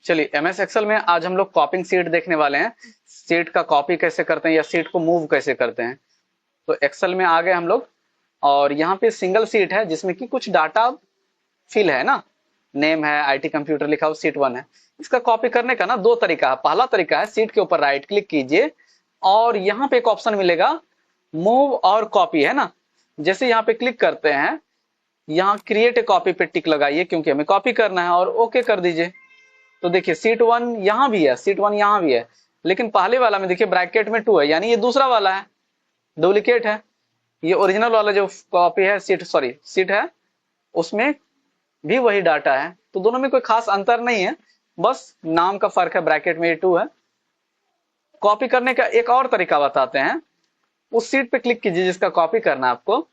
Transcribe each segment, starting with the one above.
चलिए MS Excel में आज हम लोग कॉपिंग सीट देखने वाले हैं। सीट का कॉपी कैसे करते हैं या सीट को मूव कैसे करते हैं। तो एक्सेल में आ गए हम लोग और यहाँ पे सिंगल सीट है जिसमें कि कुछ डाटा फिल है ना, नेम है, आईटी कंप्यूटर लिखा हुआ, सीट 1 है। इसका कॉपी करने का ना दो तरीका है। पहला तरीका है सीट के ऊपर राइट क्लिक कीजिए और यहाँ पे एक ऑप्शन मिलेगा मूव और कॉपी, है ना। जैसे यहाँ पे क्लिक करते हैं, यहाँ क्रिएट ए कॉपी पे टिक लगाइए क्योंकि हमें कॉपी करना है और ओके कर दीजिए। तो देखिए सीट 1 यहाँ भी है, सीट 1 यहाँ भी है, लेकिन पहले वाला में देखिए ब्रैकेट में 2 है, यानी ये दूसरा वाला है, डुप्लीकेट है। ये ओरिजिनल वाला जो कॉपी है सीट है उसमें भी वही डाटा है। तो दोनों में कोई खास अंतर नहीं है, बस नाम का फर्क है, ब्रैकेट में ये 2 है। कॉपी करने का एक और तरीका बताते हैं। उस सीट पे क्लिक कीजिए जिसका कॉपी करना है आपको,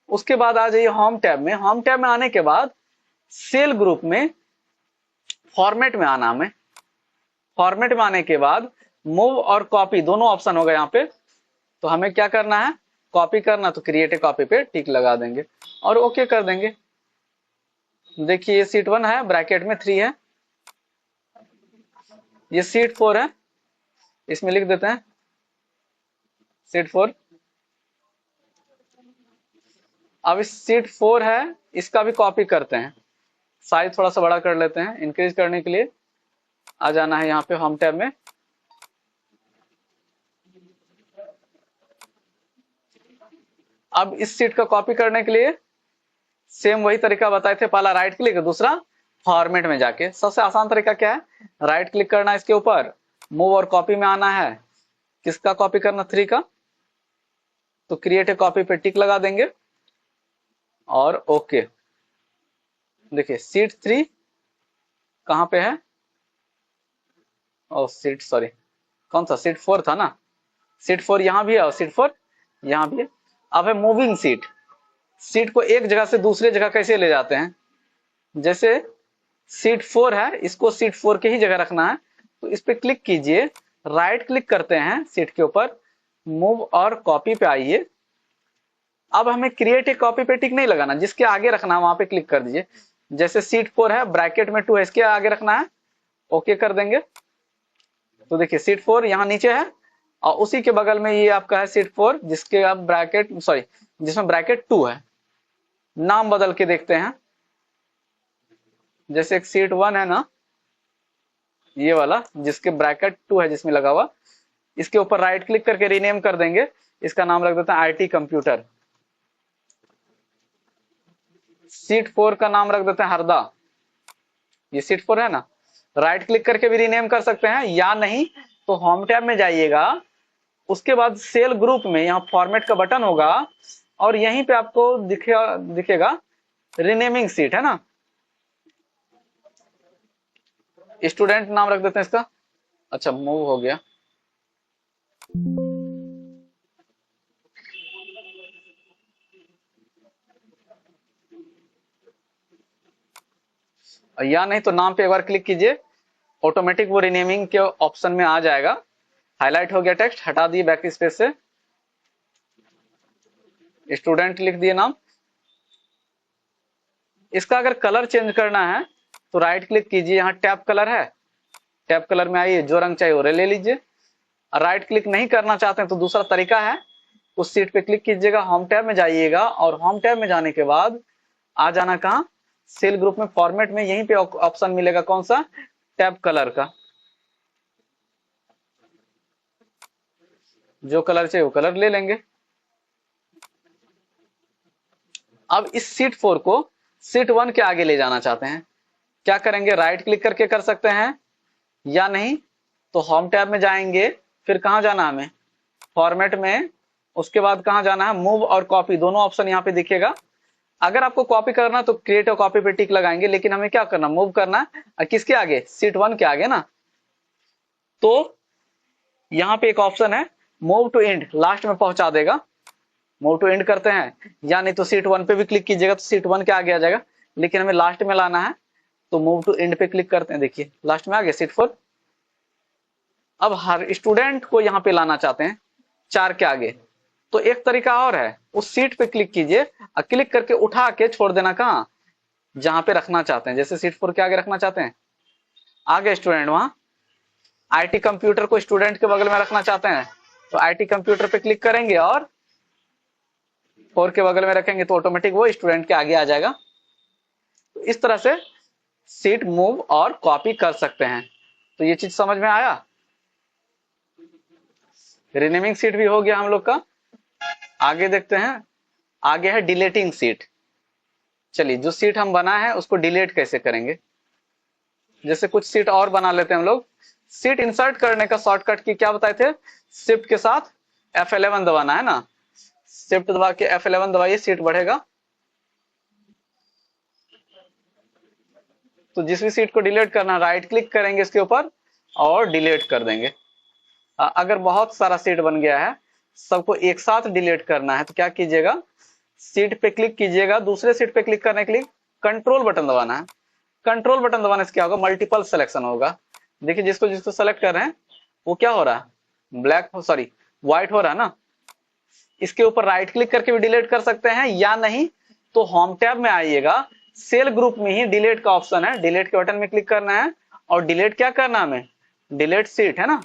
उसके बाद आ जाइए होम टैब में। होम टैब में आने के बाद सेल ग्रुप में फॉर्मेट में आना, हमें फॉर्मेट में आने के बाद मूव और कॉपी दोनों ऑप्शन होगा यहाँ पे। तो हमें क्या करना है, कॉपी करना, तो क्रिएट ए कॉपी पे टिक लगा देंगे और ओके कर देंगे। देखिए ये सीट 1 है, ब्रैकेट में 3 है। ये सीट 4 है, इसमें लिख देते हैं सीट 4। अब इस सीट 4 है, इसका भी कॉपी करते हैं। साइज थोड़ा सा बड़ा कर लेते हैं। इंक्रीज करने के लिए आ जाना है यहाँ पे होम टैब में। अब इस सीट का कॉपी करने के लिए सेम वही तरीका बताए थे, पहला राइट क्लिक, दूसरा फॉर्मेट में जाके। सबसे आसान तरीका क्या है, राइट क्लिक करना है इसके ऊपर, मूव और कॉपी में आना है। किसका कॉपी करना, 3 का, तो क्रिएट ए कॉपी पे टिक लगा देंगे और ओके। देखिए सीट 3 कहां पे है, कौन सा, सीट 4 था ना। सीट 4 यहां भी है और सीट 4 यहां भी है। अब है मूविंग सीट। सीट को एक जगह से दूसरे जगह कैसे ले जाते हैं, जैसे सीट 4 है, इसको सीट 4 के ही जगह रखना है। तो इस पे क्लिक कीजिए, राइट क्लिक करते हैं सीट के ऊपर, मूव और कॉपी पे आइए। अब हमें क्रिएट ए कॉपी पे टिक नहीं लगाना, जिसके आगे रखना है वहां पे क्लिक कर दीजिए। जैसे सीट 4 है, ब्रैकेट में 2 है, इसके आगे रखना है, ओके कर देंगे। तो देखिए सीट 4 यहाँ नीचे है और उसी के बगल में ये आपका है सीट 4 जिसके अब जिसमें ब्रैकेट 2 है। नाम बदल के देखते हैं। जैसे एक सीट 1 है ना, ये वाला जिसके ब्रैकेट 2 है जिसमें लगा हुआ, इसके ऊपर राइट क्लिक करके रीनेम कर देंगे। इसका नाम रख देते हैं आईटी कंप्यूटर। सीट 4 का नाम रख देते हैं हरदा। ये सीट 4 है ना, राइट क्लिक करके भी रीनेम कर सकते हैं, या नहीं तो होम टैब में जाइएगा, उसके बाद सेल ग्रुप में यहाँ फॉर्मेट का बटन होगा और यहीं पे आपको दिखेगा रीनेमिंग सीट, है ना। स्टूडेंट नाम रख देते हैं इसका। अच्छा मूव हो गया। या नहीं तो नाम पे एक बार क्लिक कीजिए, ऑटोमेटिक वो रीनेमिंग के ऑप्शन में आ जाएगा। हाईलाइट हो गया टेक्स्ट, हटा दिए बैक स्पेस से, स्टूडेंट लिख दिए नाम। इसका अगर कलर चेंज करना है तो राइट क्लिक कीजिए, यहाँ टैब कलर है, टैब कलर में आइए, जो रंग चाहिए वो ले लीजिए। राइट क्लिक नहीं करना चाहते हैं तो दूसरा तरीका है, उस सीट पे क्लिक कीजिएगा, होम टैब में जाइएगा और होम टैब में जाने के बाद आ जाना कहाँ, सेल ग्रुप में फॉर्मेट में, यहीं पे ऑप्शन मिलेगा कौन सा, टैब कलर का। जो कलर चाहिए वो कलर ले लेंगे। अब इस सीट 4 को सीट 1 के आगे ले जाना चाहते हैं, क्या करेंगे, राइट क्लिक करके कर सकते हैं, या नहीं तो होम टैब में जाएंगे, फिर कहां जाना हमें, फॉर्मेट में, उसके बाद कहां जाना है, मूव और कॉपी, दोनों ऑप्शन यहाँ पे दिखेगा। अगर आपको कॉपी करना तो क्रिएट और कॉपी पे टिक लगाएंगे, लेकिन हमें क्या करना, मूव करना है किसके आगे, सीट 1 के आगे ना। तो यहाँ पे एक ऑप्शन है मूव टू एंड, लास्ट में पहुंचा देगा। मूव टू एंड करते हैं, या नहीं तो सीट 1 पे भी क्लिक कीजिएगा तो सीट 1 के आगे आ जाएगा, लेकिन हमें लास्ट में लाना है तो मूव टू एंड पे क्लिक करते हैं। देखिए लास्ट में आ गया सीट 4। अब हर स्टूडेंट को यहाँ पे लाना चाहते हैं 4 के आगे, तो एक तरीका और है, उस सीट पे क्लिक कीजिए और क्लिक करके उठा के छोड़ देना कहाँ, जहां पे रखना चाहते हैं। जैसे सीट 4 के आगे रखना चाहते हैं, आ गए स्टूडेंट वहां। आईटी कंप्यूटर को स्टूडेंट के बगल में रखना चाहते हैं तो आईटी कंप्यूटर पे क्लिक करेंगे और 4 के बगल में रखेंगे तो ऑटोमेटिक वो स्टूडेंट के आगे आ जाएगा। तो इस तरह से सीट मूव और कॉपी कर सकते हैं। तो ये चीज समझ में आया। रिनेमिंग सीट भी हो गया हम लोग का। आगे देखते हैं, आगे है डिलीटिंग सीट। चलिए, जो सीट हम बना है उसको डिलीट कैसे करेंगे। जैसे कुछ सीट और बना लेते हैं हम लोग। सीट इंसर्ट करने का शॉर्टकट की क्या बताए थे, शिफ्ट के साथ F11 दबाना है ना। शिफ्ट दबा के F11 दबाइए, सीट बढ़ेगा। तो जिस भी सीट को डिलीट करना, राइट क्लिक करेंगे इसके ऊपर और डिलीट कर देंगे। अगर बहुत सारा सीट बन गया है, सबको एक साथ डिलीट करना है तो क्या कीजिएगा, सीट पे क्लिक कीजिएगा, दूसरे सीट पे क्लिक करने के लिए कंट्रोल बटन दबाना है। कंट्रोल बटन दबाने से क्या होगा, मल्टीपल सिलेक्शन होगा। देखिए जिसको जिसको सेलेक्ट कर रहे हैं वो क्या हो रहा है, ब्लैक सॉरी व्हाइट हो रहा है ना। इसके ऊपर राइट क्लिक करके भी डिलीट कर सकते हैं, या नहीं तो होम टैब में आइएगा, सेल ग्रुप में ही डिलीट का ऑप्शन है, डिलीट के बटन में क्लिक करना है और डिलीट क्या करना है हमें, डिलीट सीट है ना।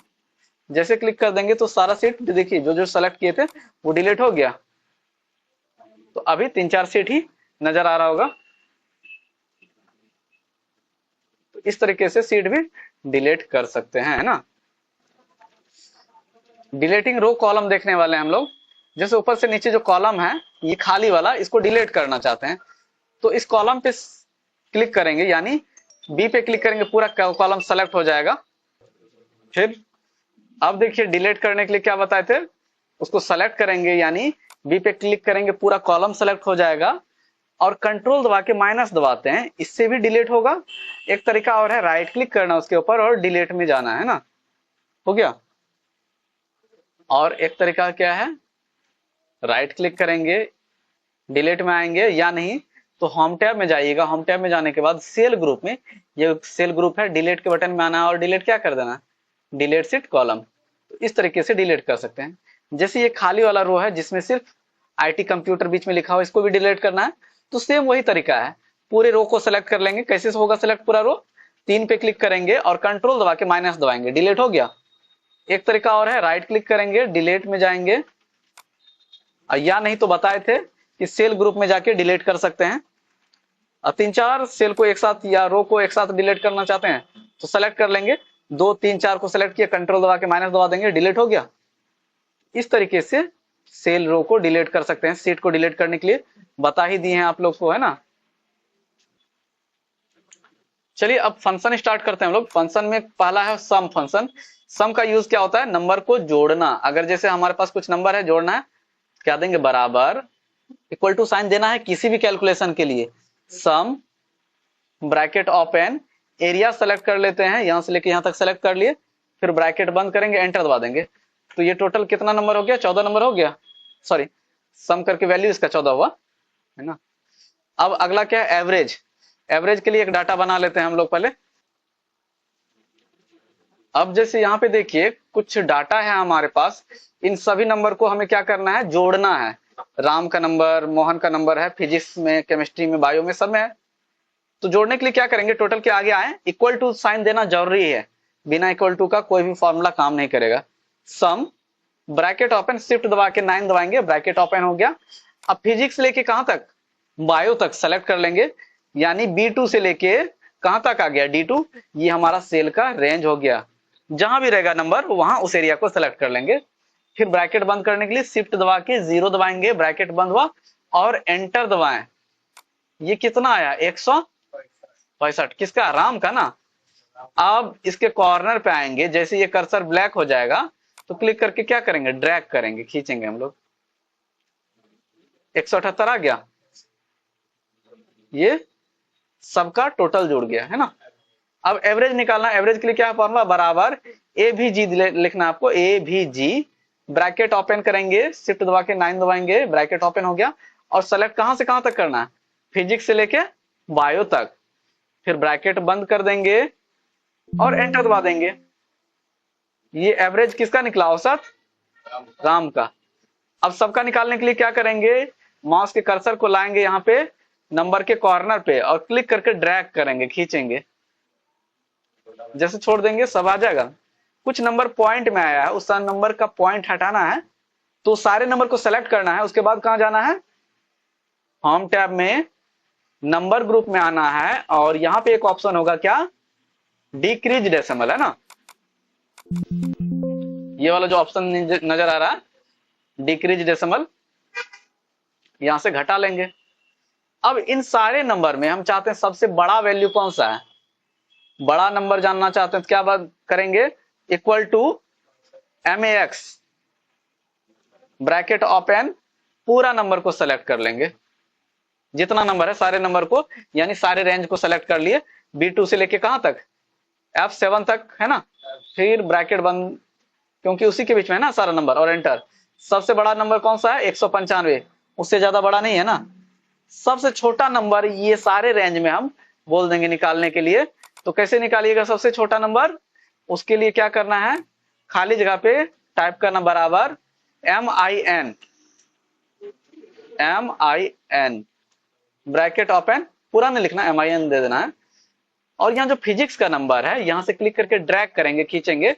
जैसे क्लिक कर देंगे तो सारा सीट देखिए जो जो सेलेक्ट किए थे वो डिलीट हो गया। तो अभी 3-4 सीट ही नजर आ रहा होगा। तो इस तरीके से सीट भी डिलीट कर सकते हैं, है ना। डिलीटिंग रो कॉलम देखने वाले हैं हम लोग। जैसे ऊपर से नीचे जो कॉलम है ये खाली वाला, इसको डिलीट करना चाहते हैं तो इस कॉलम पे क्लिक करेंगे, यानी बी पे क्लिक करेंगे, पूरा कॉलम सेलेक्ट हो जाएगा। फिर अब देखिए डिलीट करने के लिए क्या बताए थे, उसको सेलेक्ट करेंगे, यानी बी पे क्लिक करेंगे, पूरा कॉलम सेलेक्ट हो जाएगा। और कंट्रोल दबा के माइनस दबाते हैं, इससे भी डिलीट होगा। एक तरीका और है, राइट क्लिक करना उसके ऊपर और डिलीट में जाना है ना, हो गया। और एक तरीका क्या है, राइट क्लिक करेंगे, डिलीट में आएंगे, या नहीं तो होम टैब में जाइएगा। होम टैब में जाने के बाद सेल ग्रुप में, ये सेल ग्रुप है, डिलीट के बटन में आना है और डिलीट क्या कर देना, डिलीट सीट कॉलम। तो इस तरीके से डिलीट कर सकते हैं। जैसे ये खाली वाला रो है जिसमें सिर्फ आईटी कंप्यूटर बीच में लिखा हो, इसको भी डिलीट करना है तो सेम वही तरीका है। पूरे रो को सिलेक्ट कर लेंगे, कैसे होगा सिलेक्ट पूरा रो, 3 पे क्लिक करेंगे और कंट्रोल दबा के माइनस दबाएंगे, डिलीट हो गया। एक तरीका और है, राइट क्लिक करेंगे, डिलीट में जाएंगे, या नहीं तो बताए थे कि सेल ग्रुप में जाके डिलीट कर सकते हैं। 3-4 सेल को एक साथ या रो को एक साथ डिलीट करना चाहते हैं तो सेलेक्ट कर लेंगे, 2-3-4 को सेलेक्ट किया, कंट्रोल दबा के माइनस दबा देंगे, डिलीट हो गया। इस तरीके से सेल रो को डिलीट कर सकते हैं। सीट को डिलीट करने के लिए बता ही दिए हैं आप लोग को, है ना। चलिए अब फंक्शन स्टार्ट करते हैं हम लोग। फंक्शन में पहला है सम फंक्शन। सम का यूज क्या होता है, नंबर को जोड़ना। अगर जैसे हमारे पास कुछ नंबर है, जोड़ना है, क्या देंगे, बराबर, इक्वल टू साइन देना है किसी भी कैलकुलेशन के लिए। सम ब्रैकेट ओपन, एरिया सेलेक्ट कर लेते हैं, यहां से लेके यहां तक सेलेक्ट कर लिए, फिर ब्रैकेट बंद करेंगे, एंटर दबा देंगे। तो ये टोटल कितना नंबर हो गया, 14 नंबर हो गया। सॉरी, सम करके वैल्यू इसका 14 हुआ, है ना। अब अगला क्या है, एवरेज। एवरेज के लिए एक डाटा बना लेते हैं हम लोग पहले। अब जैसे यहाँ पे देखिए कुछ डाटा है हमारे पास, इन सभी नंबर को हमें क्या करना है, जोड़ना है। राम का नंबर, मोहन का नंबर है, फिजिक्स में, केमिस्ट्री में, बायो में, सब में है। तो जोड़ने के लिए क्या करेंगे, टोटल के आगे आए, इक्वल टू साइन देना जरूरी है। बिना इक्वल टू का कोई भी फॉर्मूला काम नहीं करेगा। सम ब्रैकेट ओपन, शिफ्ट दबा के 9 दबाएंगे, ब्रैकेट ओपन हो गया। अब फिजिक्स लेके कहां तक, बायो तक सेलेक्ट कर लेंगे, यानी B2 से लेके कहां तक आ गया, D2। ये हमारा सेल का रेंज हो गया। जहां भी रहेगा नंबर वहां उस एरिया को सेलेक्ट कर लेंगे। फिर ब्रैकेट बंद करने के लिए शिफ्ट दबा के 0 दबाएंगे, ब्रैकेट बंद हुआ और एंटर दबाएं। ये कितना आया, 165, किसका, राम का ना। अब इसके कॉर्नर पे आएंगे, जैसे ये कर्सर ब्लैक हो जाएगा तो क्लिक करके क्या करेंगे, ड्रैग करेंगे, खींचेंगे हम लोग, 178 आ गया। ये सबका टोटल जुड़ गया, है ना। अब एवरेज निकालना। एवरेज के लिए क्या है फॉर्मूला, बराबर AVG लिखना है आपको, AVG, ब्रैकेट ओपन करेंगे, शिफ्ट दबा के 9 दबाएंगे, ब्रैकेट ओपन हो गया। और सेलेक्ट कहां से कहां तक करना है, फिजिक्स से लेके बायो तक। फिर ब्रैकेट बंद कर देंगे और एंटर दबा देंगे। ये एवरेज किसका निकला, औसत, राम का। अब सबका निकालने के लिए क्या करेंगे, माउस के कर्सर को लाएंगे यहाँ पे नंबर के कॉर्नर पे और क्लिक करके ड्रैग करेंगे, खींचेंगे। जैसे छोड़ देंगे सब आ जाएगा। कुछ नंबर पॉइंट में आया है, उस नंबर का पॉइंट हटाना है, तो सारे नंबर को सेलेक्ट करना है। उसके बाद कहां जाना है, होम टैब में नंबर ग्रुप में आना है, और यहां पे एक ऑप्शन होगा क्या, डिक्रीज डेसिमल, है ना। ये वाला जो ऑप्शन नजर आ रहा है डिक्रीज डेसिमल, यहां से घटा लेंगे। अब इन सारे नंबर में हम चाहते हैं सबसे बड़ा वैल्यू कौन सा है, बड़ा नंबर जानना चाहते हैं, तो क्या बात करेंगे, equal to MAX bracket open, पूरा नंबर को सेलेक्ट कर लेंगे, जितना नंबर है सारे नंबर को, यानी सारे रेंज को सेलेक्ट कर लिए, B2 से लेके कहां तक, F7 तक, है ना। फिर ब्रैकेट बंद, क्योंकि उसी के बीच में है ना सारा नंबर, और एंटर। सबसे बड़ा नंबर कौन सा है, 195, उससे ज्यादा बड़ा नहीं है ना। सबसे छोटा नंबर ये सारे रेंज में हम बोल देंगे निकालने के लिए। तो कैसे निकालिएगा सबसे छोटा नंबर, उसके लिए क्या करना है, खाली जगह पे टाइप करना बराबर MIN ब्रैकेट ओपन, पूरा नहीं लिखना, MIN दे देना है। और यहाँ जो फिजिक्स का नंबर है, यहां से क्लिक करके ड्रैग करेंगे, खींचेंगे,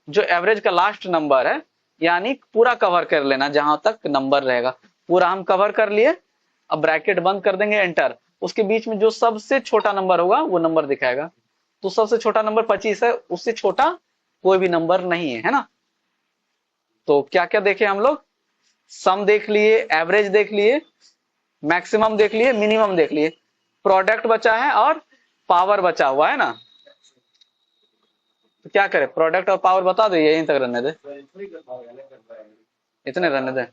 जो एवरेज का लास्ट नंबर है, यानी पूरा कवर कर लेना जहां तक नंबर रहेगा, पूरा हम कवर कर लिए। अब ब्रैकेट बंद कर देंगे, एंटर। उसके बीच में जो सबसे छोटा नंबर होगा वो नंबर दिखाएगा। तो सबसे छोटा नंबर 25 है, उससे छोटा कोई भी नंबर नहीं है, है ना। तो क्या क्या देखे हम लोग, सम देख लिए, एवरेज देख लिए, मैक्सिमम देख लिए, मिनिमम देख लिए, प्रोडक्ट बचा है और पावर बचा हुआ है ना। तो क्या करें, प्रोडक्ट और पावर बता दो, यहीं तक रहने दे, इतने रहने दे।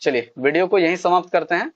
चलिए वीडियो को यहीं समाप्त करते हैं।